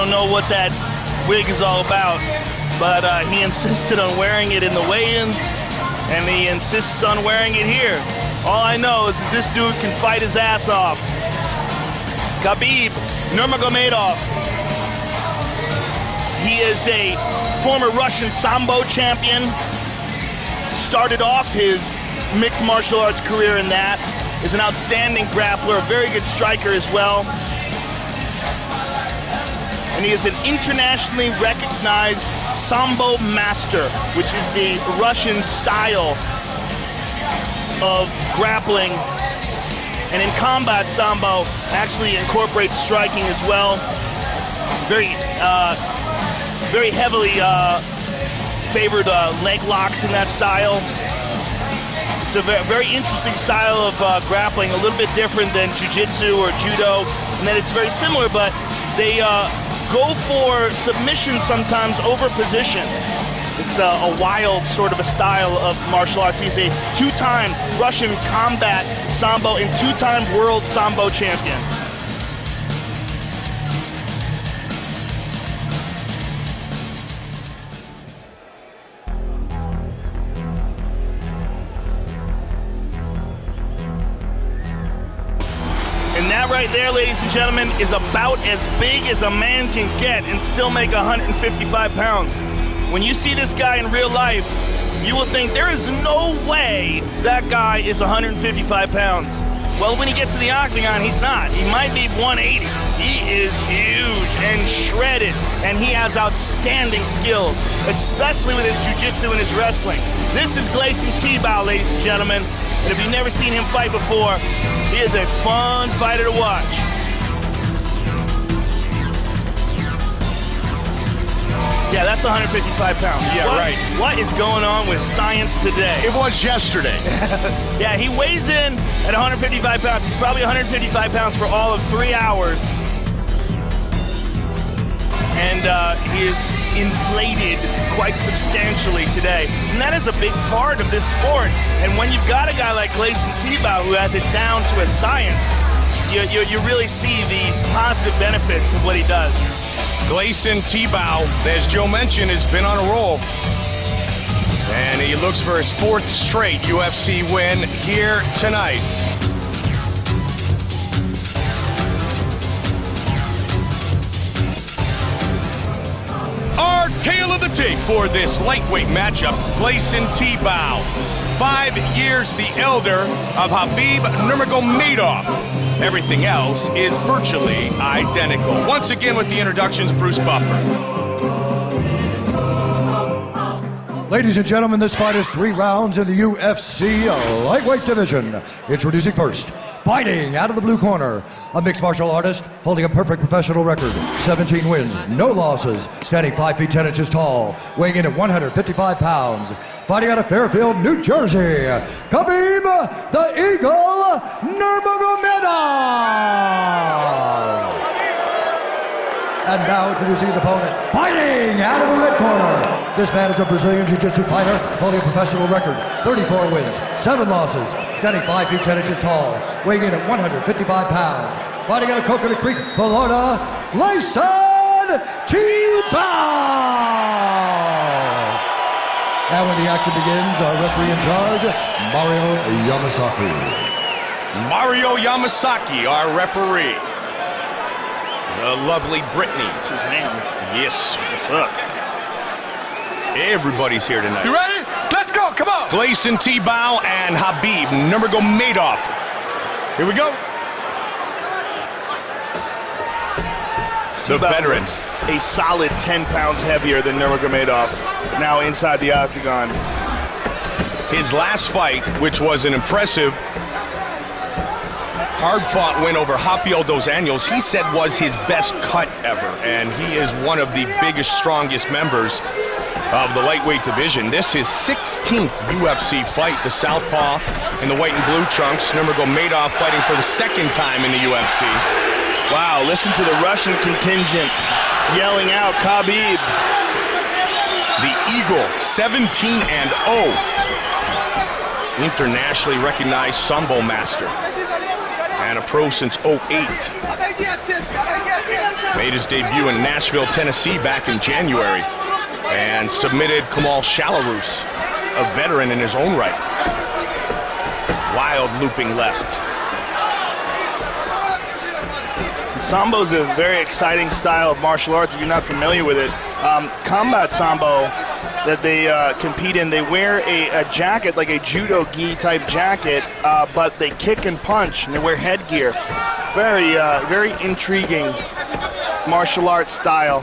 don't know what that wig is all about, but he insisted on wearing it in the weigh-ins, and he insists on wearing it here. All I know is that this dude can fight his ass off. Khabib Nurmagomedov. He is a former Russian Sambo champion. Started off his mixed martial arts career in that. Is an outstanding grappler, a very good striker as well. And he is an internationally recognized Sambo master, which is the Russian style of grappling. And in combat, Sambo actually incorporates striking as well. Very heavily favored leg locks in that style. It's a very interesting style of grappling, a little bit different than jiu-jitsu or judo, and then it's very similar, but they go for submission sometimes over position. It's a wild sort of a style of martial arts. He's a two-time Russian combat Sambo and two-time world Sambo champion. And that right there, ladies and gentlemen, is about as big as a man can get and still make 155 pounds. When you see this guy in real life, you will think there is no way that guy is 155 pounds. Well, when he gets to the octagon, he's not. He might be 180. He is huge and shredded, and he has outstanding skills, especially with his jiu-jitsu and his wrestling. This is Gleison Tibau, ladies and gentlemen, and if you've never seen him fight before, he is a fun fighter to watch. Yeah, that's 155 pounds. Yeah, right. What is going on with science today? It was yesterday. Yeah, he weighs in at 155 pounds. He's probably 155 pounds for all of 3 hours. And he is inflated quite substantially today. And that is a big part of this sport. And when you've got a guy like Gleison Tibau who has it down to a science, you really see the positive benefits of what he does. Gleison Tibau, as Joe mentioned, has been on a roll. And he looks for his 4th straight UFC win here tonight. Our tale of the tape for this lightweight matchup, Gleison Tibau, 5 years the elder of Khabib Nurmagomedov. Everything else is virtually identical. Once again with the introductions, Bruce Buffer. Ladies and gentlemen, this fight is 3 rounds in the UFC lightweight division. Introducing first, fighting out of the blue corner, a mixed martial artist holding a perfect professional record, 17 wins, no losses, standing 5 feet 10 inches tall, weighing in at 155 pounds, fighting out of Fairfield, New Jersey, Khabib the Eagle Nurmagomedov. And now introducing his opponent, fighting out of the red corner. This man is a Brazilian Jiu-Jitsu fighter holding a professional record, 34 wins, 7 losses, standing 5 feet 10 inches tall, weighing in at 155 pounds, fighting out of Coconut Creek, Florida, Gleison Tibau. And when the action begins, our referee in charge, Mario Yamasaki. Mario Yamasaki, our referee. The lovely Brittany. Shazam. Yes. What's up? Everybody's here tonight. You ready? Let's go, come on! Gleison Tibau and Khabib Nurmagomedov. Here we go. The veterans. A solid 10 pounds heavier than Nurmagomedov, now inside the octagon. His last fight, which was an impressive, hard-fought win over Rafael dos Anjos, he said was his best cut ever, and he is one of the biggest, strongest members of the lightweight division. This is his 16th UFC fight, the southpaw in the white and blue trunks. Nurmagomedov fighting for the 2nd time in the UFC. Wow, listen to the Russian contingent yelling out Khabib. The Eagle, 17-0. Internationally recognized Sambo master. and a pro since '08. Made his debut in Nashville, Tennessee back in January, and submitted Kamal Shalarus, a veteran in his own right. Wild looping left. Sambo's a very exciting style of martial arts if you're not familiar with it. Combat Sambo that they compete in, they wear a jacket, like a judo gi type jacket, but they kick and punch, and they wear headgear. Very, very intriguing martial arts style.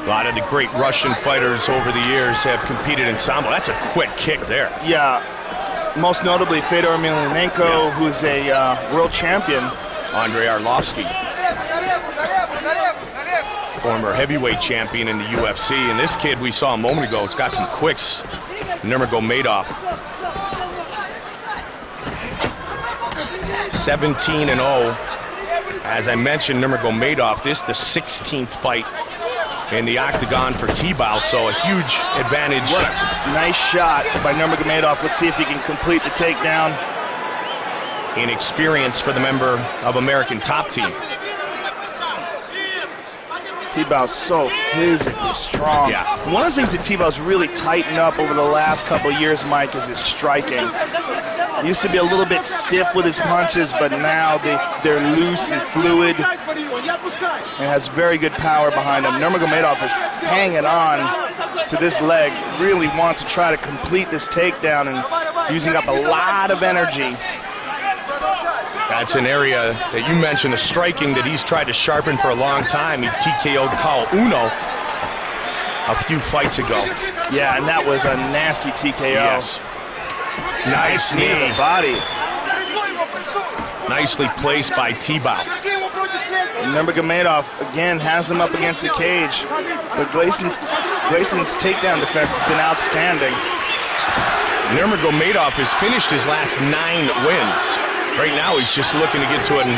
A lot of the great Russian fighters over the years have competed in Sambo. That's a quick kick there. Yeah, most notably Fedor Emelianenko, who's a world champion. Andrei Arlovsky, former heavyweight champion in the UFC. And this kid we saw a moment ago, it's got some quicks. Nurmagomedov. 17-0. As I mentioned, Nurmagomedov, this the 16th fight in the octagon for Tibau, so a huge advantage. What a nice shot by Nurmagomedov. Let's see if he can complete the takedown. Inexperience for the member of American Top Team. Tibau's so physically strong. Yeah. One of the things that Tibau's really tightened up over the last couple of years, Mike, is his striking. He used to be a little bit stiff with his punches, but now they're loose and fluid, and has very good power behind him. Nurmagomedov is hanging on to this leg, really wants to try to complete this takedown and using up a lot of energy. That's an area that you mentioned, the striking that he's tried to sharpen for a long time. He TKO'd Paul Uno a few fights ago. Yeah, and that was a nasty TKO. Yes. Nice knee to the body. Nicely placed by Tibau. Nurmagomedov again has him up against the cage, but Gleison's takedown defense has been outstanding. Nurmagomedov has finished his last 9 wins. Right now he's just looking to get to an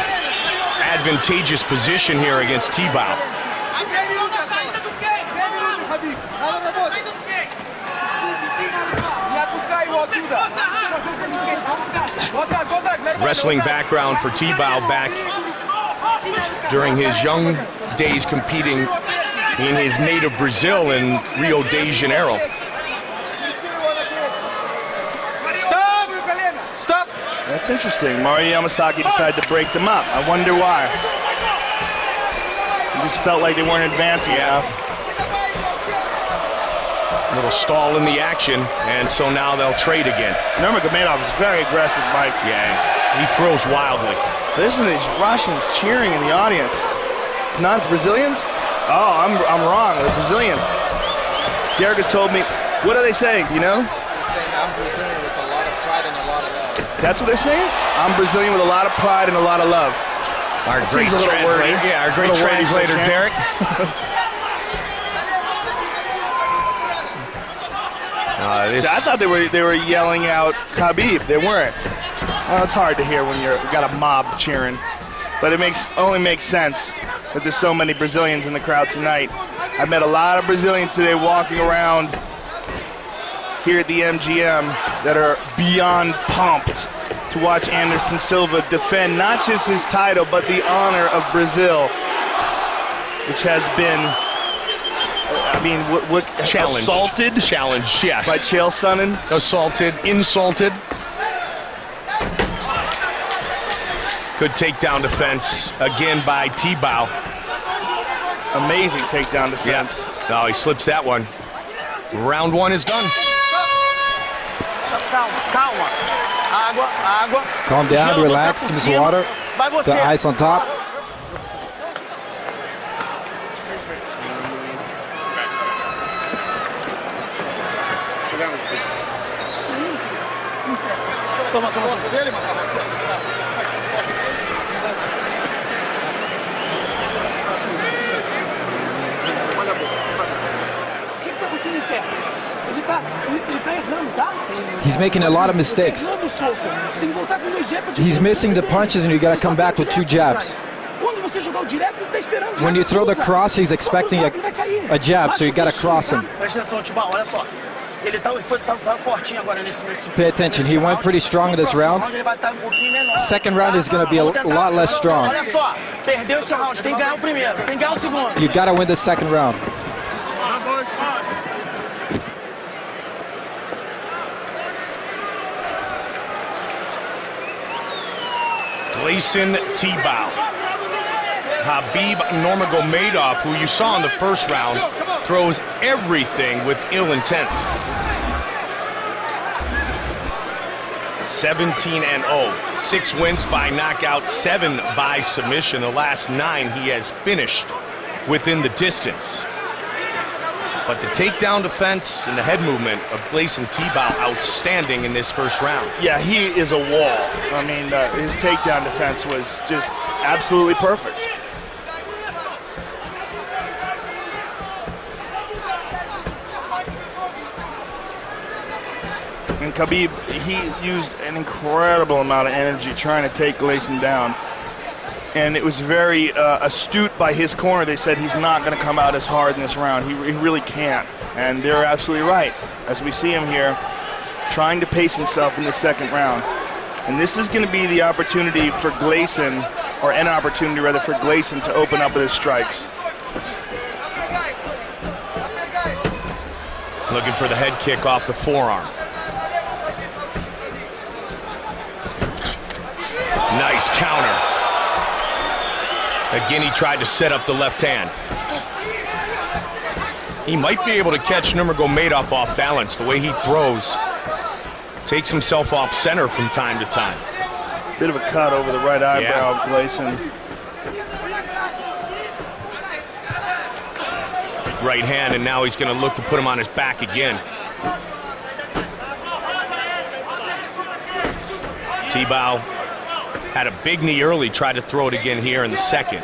advantageous position here against Tibau. Wrestling background for Tibau, back during his young days competing in his native Brazil in Rio de Janeiro. Stop! That's interesting. Mario Yamasaki decided to break them up. I wonder why. It just felt like they weren't advancing enough. A little stall in the action, and so now they'll trade again. Nurmagomedov is very aggressive, Mike. Yeah, he throws wildly. Listen to these Russians cheering in the audience. It's not Brazilians? Oh, I'm wrong. They're Brazilians. Derek has told me. What are they saying? Do you know? They're saying I'm Brazilian with a lot of pride and a lot of love. That's what they're saying? I'm Brazilian with a lot of pride and a lot of love. Our That great seems a little translator. wordy. Yeah, our great translator, Derek. See, I thought they were yelling out Khabib. They weren't. Well, it's hard to hear when you've got a mob cheering, but it only makes sense that there's so many Brazilians in the crowd tonight. I've met a lot of Brazilians today walking around here at the MGM that are beyond pumped to watch Anderson Silva defend not just his title, but the honor of Brazil, which has been, what challenged. Assaulted? Challenged, yes. By Chael Sonnen? Assaulted, insulted. Good takedown defense again by Tibau. Amazing takedown defense. Yeah. No, he slips that one. Round 1 is done. Calm down, relax, give me some water. The ice on top. He's making a lot of mistakes. He's missing the punches and you gotta come back with 2 jabs. When you throw the cross, he's expecting a jab, so you gotta cross him. Pay attention, he went pretty strong in this round. Second round is going to be a lot less strong. You got to win the second round. Gleison, Tibau. Khabib Nurmagomedov, who you saw in the first round, throws everything with ill intent. 17-0, 6 wins by knockout, 7 by submission. The last 9 he has finished within the distance. But the takedown defense and the head movement of Gleison Tibau outstanding in this first round. Yeah, he is a wall. I mean, his takedown defense was just absolutely perfect. And Khabib, he used an incredible amount of energy trying to take Gleison down. And it was very astute by his corner. They said he's not going to come out as hard in this round. He really can't. And they're absolutely right. As we see him here, trying to pace himself in the second round. And this is going to be the opportunity for Gleison, or an opportunity rather for Gleison to open up with his strikes. Looking for the head kick off the forearm. Nice counter. Again, he tried to set up the left hand. He might be able to catch Nurmagomedov off balance. The way he throws, takes himself off center from time to time. Bit of a cut over the right eyebrow of Gleison. Right hand, and now he's going to look to put him on his back again. Tibau had a big knee early, tried to throw it again here in the second.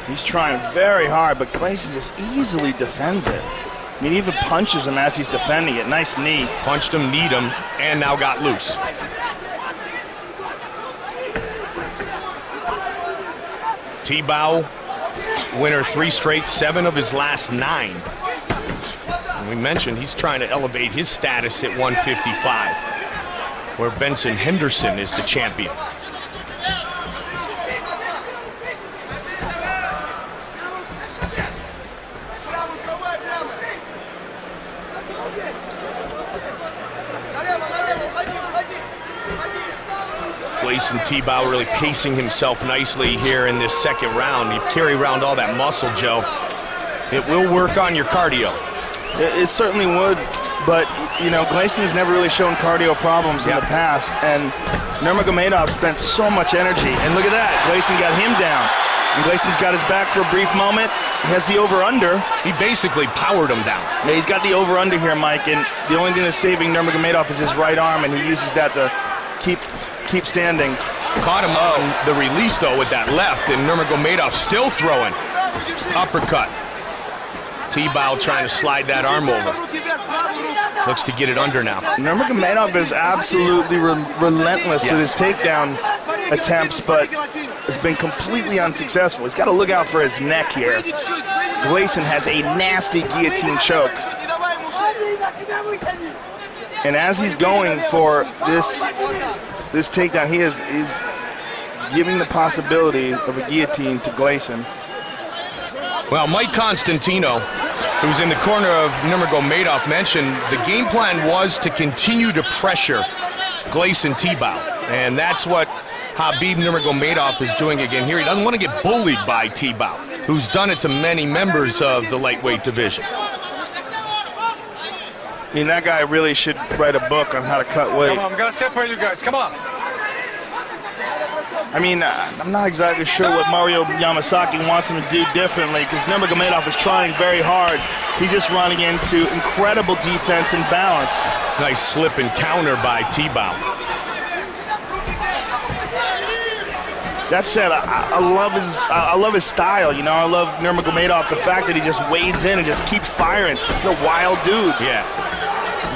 He's trying very hard, but Gleison just easily defends it. I mean, even punches him as he's defending it. Nice knee. Punched him, kneed him, and now got loose. Tibau, winner 3 straight, 7 of his last 9. We mentioned he's trying to elevate his status at 155, where Benson Henderson is the champion. Gleison Tibau really pacing himself nicely here in this second round. You carry around all that muscle, Joe. It will work on your cardio. It certainly would, but, you know, Gleison has never really shown cardio problems in the past, and Nurmagomedov spent so much energy, and look at that, Gleison got him down, and Gleison's got his back for a brief moment. He has the over-under. He basically powered him down. Yeah, he's got the over-under here, Mike, and the only thing that's saving Nurmagomedov is his right arm, and he uses that to keep standing. Caught him on the release, though, with that left, and Nurmagomedov still throwing. Uppercut. Tibau trying to slide that arm over. Looks to get it under now. Nurmagomedov is absolutely relentless with his takedown attempts, but has been completely unsuccessful. He's got to look out for his neck here. Gleison has a nasty guillotine choke. And as he's going for this takedown, he's giving the possibility of a guillotine to Gleison. Well, Mike Constantino, who's in the corner of Nurmagomedov, mentioned the game plan was to continue to pressure Gleison Tibau. And that's what Khabib Nurmagomedov is doing again here. He doesn't want to get bullied by Tibau, who's done it to many members of the lightweight division. I mean, that guy really should write a book on how to cut weight. Come on, I'm going to separate you guys. Come on. I mean, I'm not exactly sure what Mario Yamasaki wants him to do differently, because Nurmagomedov is trying very hard. He's just running into incredible defense and balance. Nice slip and counter by Tibau. That said, I love his style. You know, I love Nurmagomedov, the fact that he just wades in and just keeps firing. He's a wild dude. Yeah.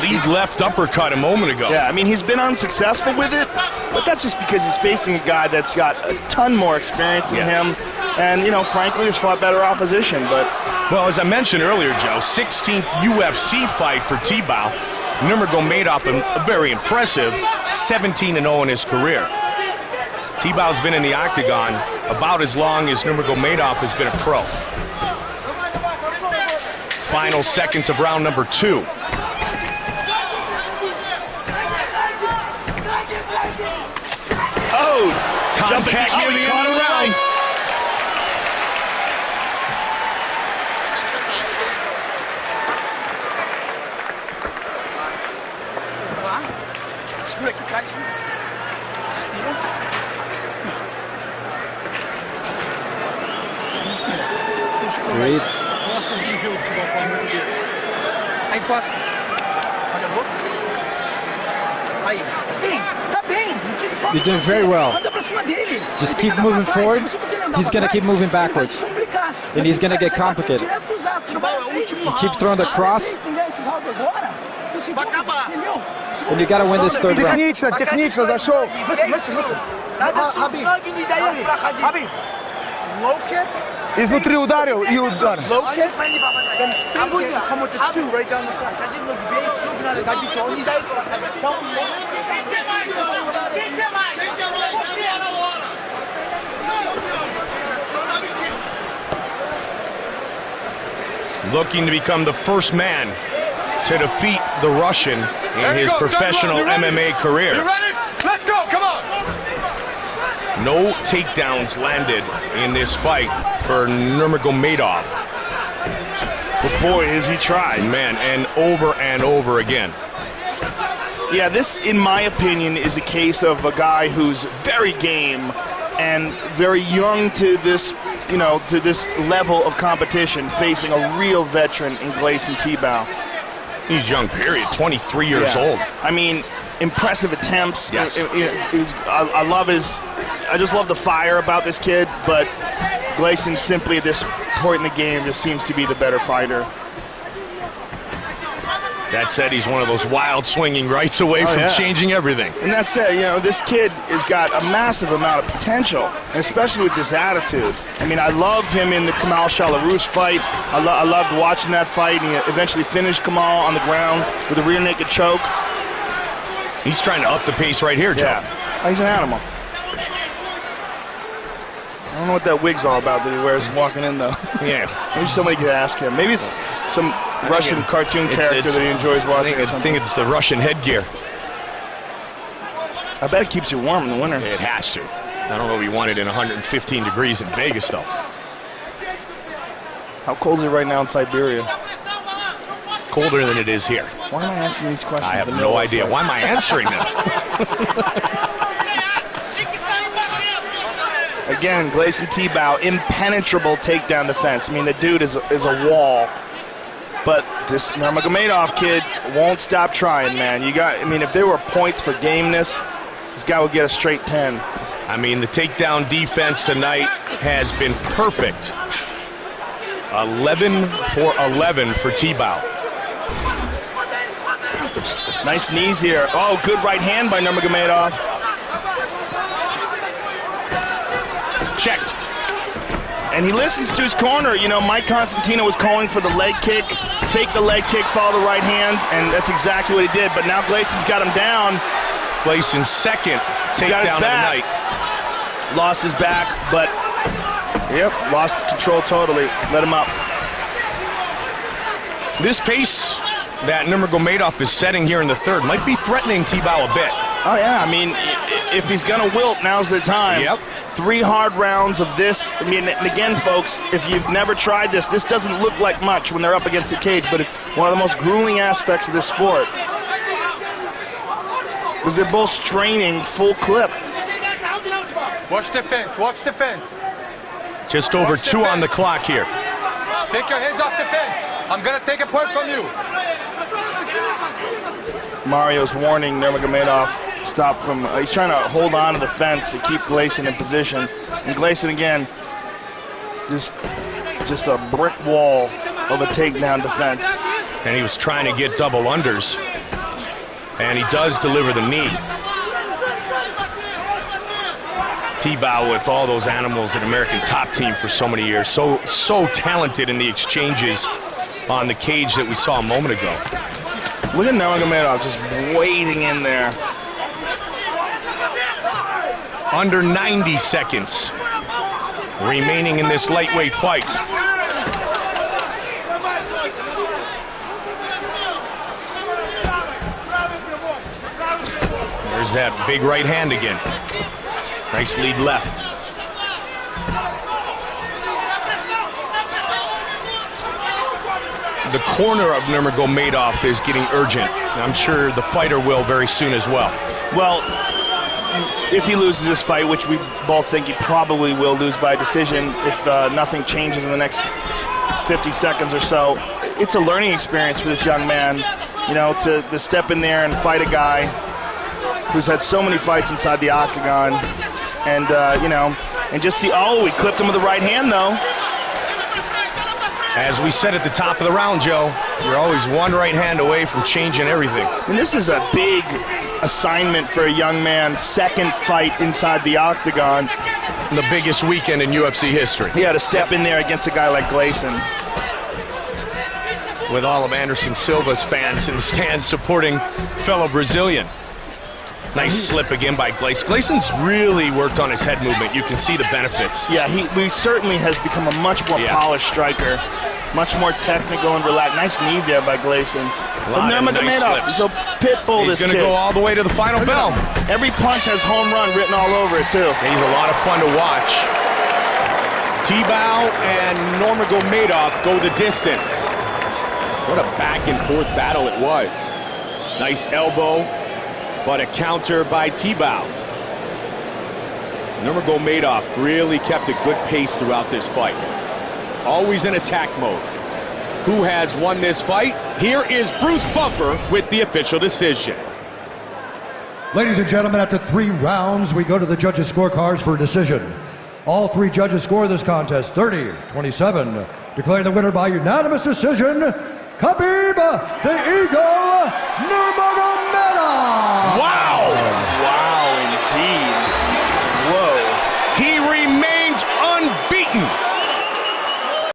lead left uppercut a moment ago. Yeah, I mean, he's been unsuccessful with it, but that's just because he's facing a guy that's got a ton more experience than him, and, you know, frankly, has fought better opposition. But well, as I mentioned earlier, Joe, 16th UFC fight for Tibau. Nurmagomedov, a very impressive 17-0 in his career. Tibau's been in the octagon about as long as Nurmagomedov has been a pro. Final seconds of round number 2. oh, Contact near the end of the round. Breathe. Aí encosta. Olha a boca. Aí. Bem, tá bem. You're doing very well. Anda pra cima dele. Just keep moving forward. He's going to keep moving backwards. And he's going to get complicated. You keep throwing the cross. And you got to win this third round. Технично зашел. Listen. Khabib. Low kick. Изнутри ударил и удар. Low kick. Right down the side. Looking to become the first man to defeat the Russian in his professional MMA career. You ready? Let's go, come on! No takedowns landed in this fight for Nurmagomedov. but boy, has he tried. Man, and over again. Yeah, this, in my opinion, is a case of a guy who's very game and very young to this, you know, to this level of competition, facing a real veteran in Gleison Tibau. He's young, period. 23 years old. I mean, impressive attempts. Yes. I love his. I just love the fire about this kid. But Gleison simply at this point in the game just seems to be the better fighter. That said, he's one of those wild swinging rights away from changing everything. And that said, you know, this kid has got a massive amount of potential, and especially with this attitude. I mean, I loved him in the Kamal Shalaroos fight. I loved watching that fight. He eventually finished Kamal on the ground with a rear naked choke. He's trying to up the pace right here, Joe. Yeah, he's an animal. I don't know what that wig's all about that he wears walking in, though. Yeah. Maybe somebody could ask him. Maybe it's some Russian cartoon character that he enjoys watching. I think it's the Russian headgear. I bet it keeps you warm in the winter. It has to. I don't know if he won it in 115 degrees in Vegas, though. How cold is it right now in Siberia? Colder than it is here. Why am I asking these questions? I have no idea. Why am I answering them? Again, Gleison Tibau, impenetrable takedown defense. I mean, the dude is a wall. But this Nurmagomedov kid won't stop trying, man. I mean, if there were points for gameness, this guy would get a straight 10. I mean, the takedown defense tonight has been perfect. 11 for 11 for Tibau. Nice knees here. Oh, good right hand by Nurmagomedov. Checked. And he listens to his corner. You know, Mike Constantino was calling for the leg kick, fake the leg kick, follow the right hand, and that's exactly what he did. But now Gleison's got him down. Gleison's second takedown of the night. Lost his back, but, lost control totally. Let him up. This pace that Nurmagomedov is setting here in the third might be threatening Tibau a bit. Oh, yeah. I mean, if he's going to wilt, now's the time. Yep. 3 hard rounds of this. I mean, and again, folks, if you've never tried this, this doesn't look like much when they're up against the cage, but it's one of the most grueling aspects of this sport. Because they're both straining full clip. Watch the fence, watch the fence. Just over 2 on the clock here. Take your hands off the fence. I'm going to take a point from you. Mario's warning Nurmagomedov stop from, he's trying to hold on to the fence to keep Gleison in position. And Gleison, again, just a brick wall of a takedown defense. And he was trying to get double unders And he does deliver the knee. Tibau, with all those animals at American Top Team for so many years, so talented in the exchanges on the cage that we saw a moment ago. Look at Nurmagomedov just waiting in there. Under 90 seconds remaining in this lightweight fight. There's that big right hand again. Nice lead left. The corner of Nurmagomedov is getting urgent. I'm sure the fighter will very soon as well. Well, if he loses this fight, which we both think he probably will lose by decision if nothing changes in the next 50 seconds or so, it's a learning experience for this young man, you know, to step in there and fight a guy who's had so many fights inside the octagon, and you know, and just see, oh, he clipped him with the right hand though. As we said at the top of the round, Joe, you're always one right hand away from changing everything. And this is a big assignment for a young man, second fight inside the octagon. The biggest weekend in UFC history. He had to step in there against a guy like Gleison. With all of Anderson Silva's fans in the stands supporting fellow Brazilian. Nice slip again by Gleison. Gleison's really worked on his head movement. You can see the benefits. Yeah, he certainly has become a much more polished striker. Much more technical and relaxed. Nice knee there by Gleison. But Nurmagomedov is a pit bull, this kid. He's going to go all the way to the final bell. Every punch has home run written all over it, too. He's a lot of fun to watch. Tibau and Nurmagomedov go the distance. What a back and forth battle it was. Nice elbow, but a counter by Tibau. Nurmagomedov really kept a good pace throughout this fight. Always in attack mode. Who has won this fight? Here is Bruce Buffer with the official decision. Ladies and gentlemen, after 3 rounds, we go to the judges' scorecards for a decision. All 3 judges score this contest 30-27, declaring the winner by unanimous decision, Khabib the Eagle Nurmagomedov.